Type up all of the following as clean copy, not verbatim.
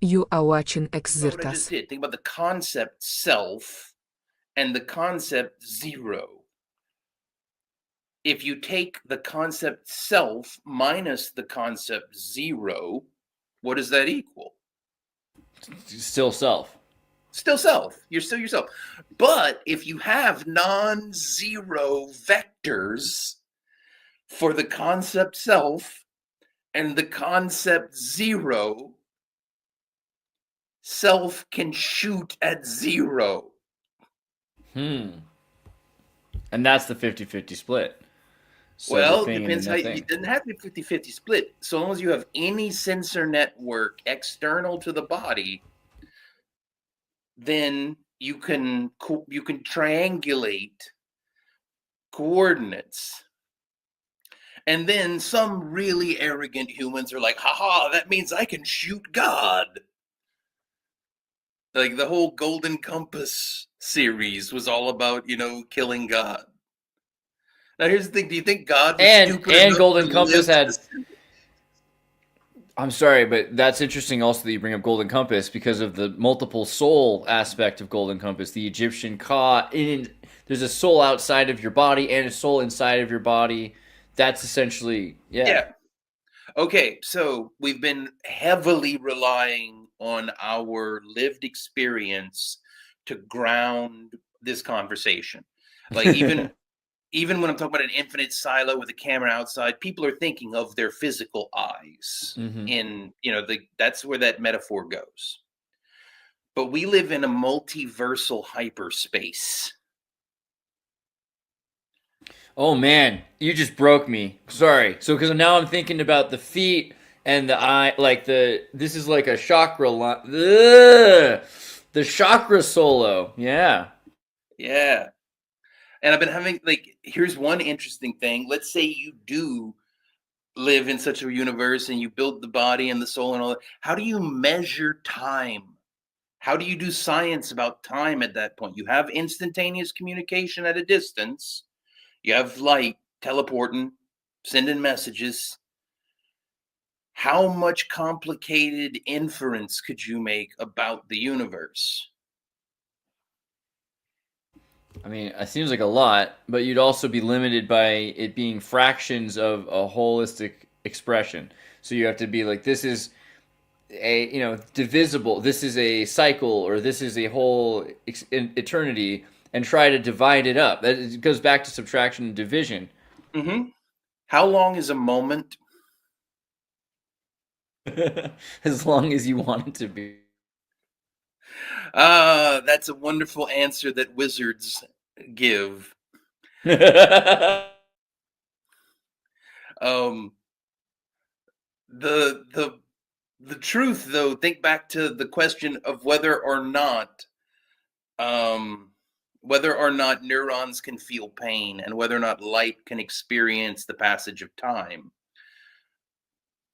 You are watching About what I just Xirtus. did. Think about the concept self and the concept zero. If you take the concept self minus the concept zero, what does that equal? Still self. Still self. You're still yourself. But if you have non-zero vectors for the concept self and the concept zero, self can shoot at zero. And that's the 50-50 split. So the Well, it thing and the depends how nothing. it doesn't have to be 50-50 split. So long as you have any sensor network external to the body, then you can triangulate coordinates. And then some really arrogant humans are like, haha, that means I can shoot God. Like the whole Golden Compass series was all about, killing God. Now here's the thing, do you think God was stupid And enough to Golden live Compass in had. this? I'm sorry, but that's interesting also that you bring up Golden Compass because of the multiple soul aspect of Golden Compass. The Egyptian Ka. There's a soul outside of your body and a soul inside of your body. That's essentially, yeah. Yeah. Okay, so we've been heavily relying on our lived experience to ground this conversation. Like even when I'm talking about an infinite silo with a camera outside, people are thinking of their physical eyes. Mm-hmm. That's where that metaphor goes. But we live in a multiversal hyperspace. Oh man, you just broke me. Sorry. So because now I'm thinking about the feet and the eye, like this is like a chakra line. The chakra solo. Yeah. Yeah. And I've been having here's one interesting thing. Let's say you do live in such a universe and you build the body and the soul and all that. How do you measure time? How do you do science about time at that point? You have instantaneous communication at a distance. You have light teleporting, sending messages. How much complicated inference could you make about the universe? I mean, it seems like a lot, but you'd also be limited by it being fractions of a holistic expression. So you have to be like, this is a divisible. This is a cycle, or this is a whole eternity, and try to divide it up. That it goes back to subtraction and division. Mm-hmm. How long is a moment? As long as you want it to be. That's a wonderful answer that wizards give. Um, the truth, though, think back to the question of um, whether or not neurons can feel pain and whether or not light can experience the passage of time.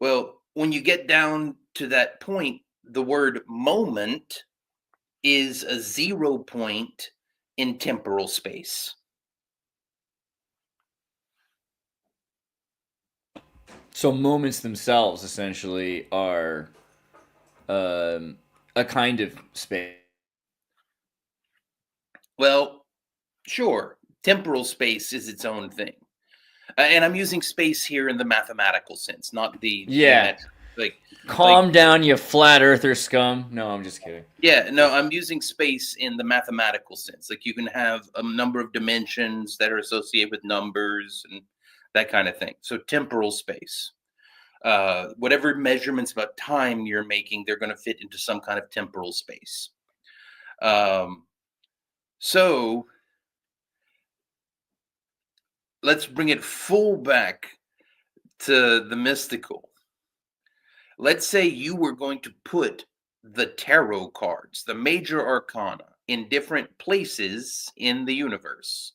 Well, when you get down to that point, the word moment is a 0 point in temporal space. So moments themselves essentially are a kind of space. Well, sure, temporal space is its own thing. And I'm using space here in the mathematical sense, not the Yeah. geometric. Like, Calm down, you flat earther scum. No, I'm just kidding. yeah, no, I'm using space in the mathematical sense. Like, you can have a number of dimensions that are associated with numbers and that kind of thing. So, temporal space. Whatever measurements about time you're making, they're going to fit into some kind of temporal space. So, let's bring it full back to the mystical. Let's say you were going to put the tarot cards, the major arcana, in different places in the universe.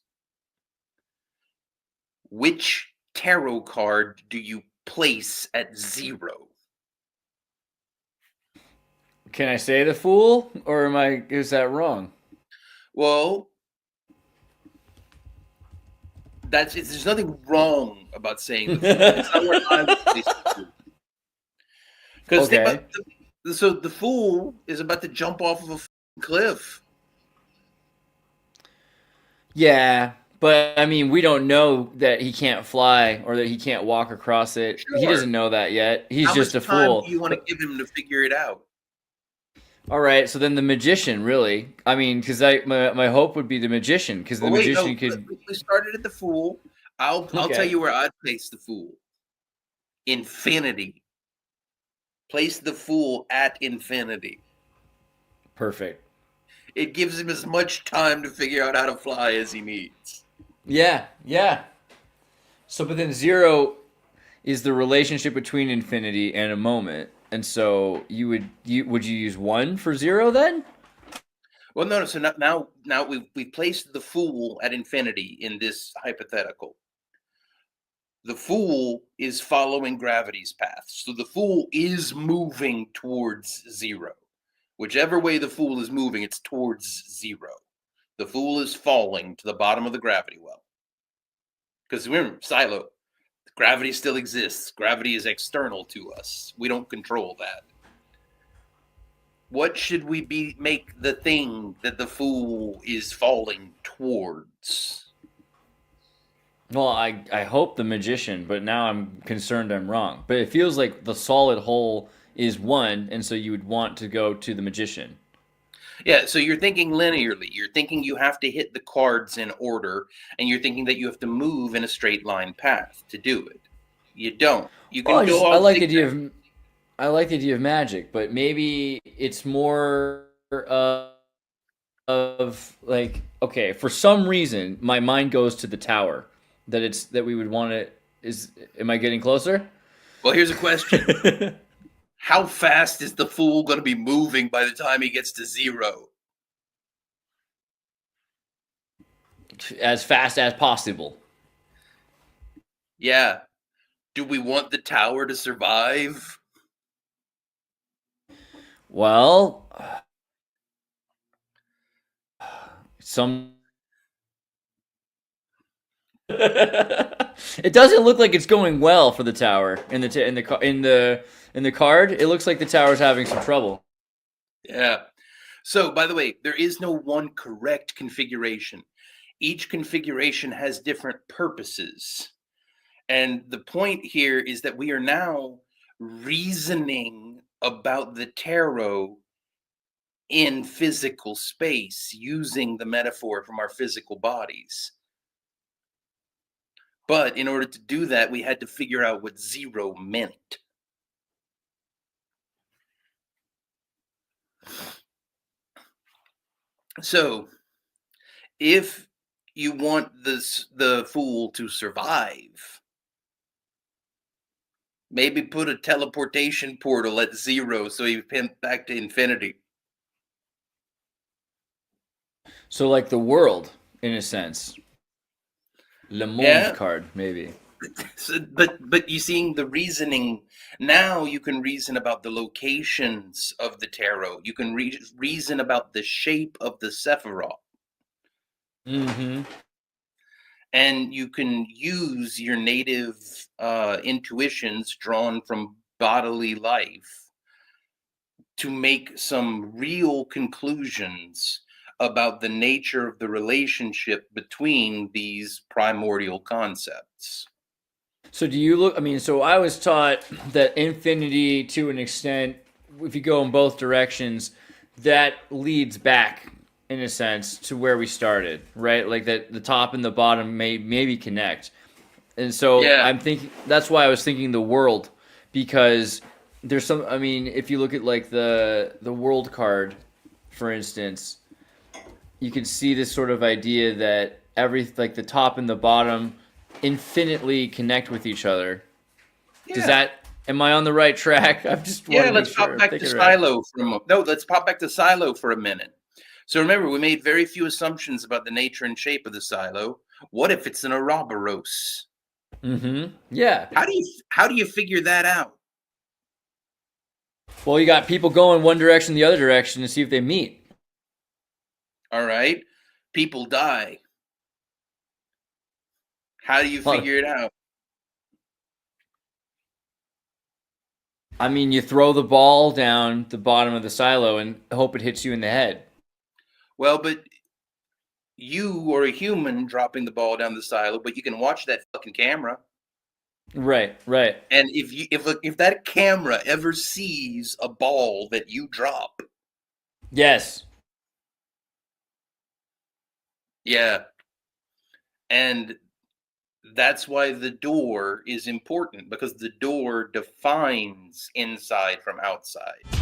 Which tarot card do you place at 0? Can I say the fool, or is that wrong? Well, there's nothing wrong about saying the fool. It's not where I would place the fool. Because Okay. So the fool is about to jump off of a cliff. Yeah, but I mean, we don't know that he can't fly or that he can't walk across it. He Sure. doesn't know that yet. He's How much just a time do fool. you want to But give him to figure it out? all right, so then the magician, really. I mean, because my hope would be the magician, because the Well, wait, magician no. could. We started at the fool. I'll tell Okay, you where I'd place the fool. Infinity. Place the fool at infinity. perfect. It gives him as much time to figure out how to fly as he needs. Yeah, yeah. So, but then zero is the relationship between infinity and a moment, and so would you use one for zero then? Well, no, no. So now we've placed the fool at infinity in this hypothetical. The fool is following gravity's path. So the fool is moving towards zero. Whichever way the fool is moving, it's towards zero. The fool is falling to the bottom of the gravity well. Because remember, silo, gravity still exists. Gravity is external to us. We don't control that. What should we make the thing that the fool is falling towards? Well, I hope the magician, but now I'm concerned I'm wrong. But it feels like the solid whole is one, and so you would want to go to the magician. Yeah, so you're thinking linearly. You're thinking you have to hit the cards in order, and you're thinking that you have to move in a straight line path to do it. You don't. You Well, can go all zigzag. I like the idea of magic, but maybe it's more of like, okay, for some reason my mind goes to the tower, that we would want to. Is Am I getting closer? Well, here's a question. How fast is the fool going to be moving by the time he gets to zero? As fast as possible. Yeah. Do we want the tower to survive? Well, some. It doesn't look like it's going well for the tower in the card. It looks like the tower's having some trouble. Yeah. So, by the way, there is no one correct configuration. Each configuration has different purposes. And the point here is that we are now reasoning about the tarot in physical space using the metaphor from our physical bodies. But in order to do that, we had to figure out what zero meant. So, if you want the fool to survive, maybe put a teleportation portal at zero so he pinned back to infinity. So, like the world, in a sense, Lemoine Yeah. card, maybe. So, but you seeing the reasoning now, you can reason about the locations of the tarot. You can reason about the shape of the Sephiroth, Mm-hmm. and you can use your native intuitions drawn from bodily life to make some real conclusions about the nature of the relationship between these primordial concepts. So do you look? I mean, so I was taught that infinity, to an extent, if you go in both directions, that leads back in a sense to where we started, right? Like that the top and the bottom may maybe connect. And so Yeah, I'm thinking that's why I was thinking the world, because there's some. I mean, if you look at like the world card, for instance, you can see this sort of idea that every like the top and the bottom infinitely connect with each other. Does yeah. that Am I on the right track? I just want Yeah, to make let's sure pop I'm back to thinking right. Silo for a moment. No, let's pop back to Silo for a minute. So remember, we made very few assumptions about the nature and shape of the silo. What if it's an Ouroboros? Mm-hmm. Yeah. How do you figure that out? Well, you got people going one direction, the other direction, to see if they meet. All right, people die. How do you A lot of, figure it out? I mean, you throw the ball down the bottom of the silo and hope it hits you in the head. Well, but you are a human dropping the ball down the silo, but you can watch that fucking camera. Right, right. And if that camera ever sees a ball that you drop, Yes. yeah, and that's why the door is important, because the door defines inside from outside.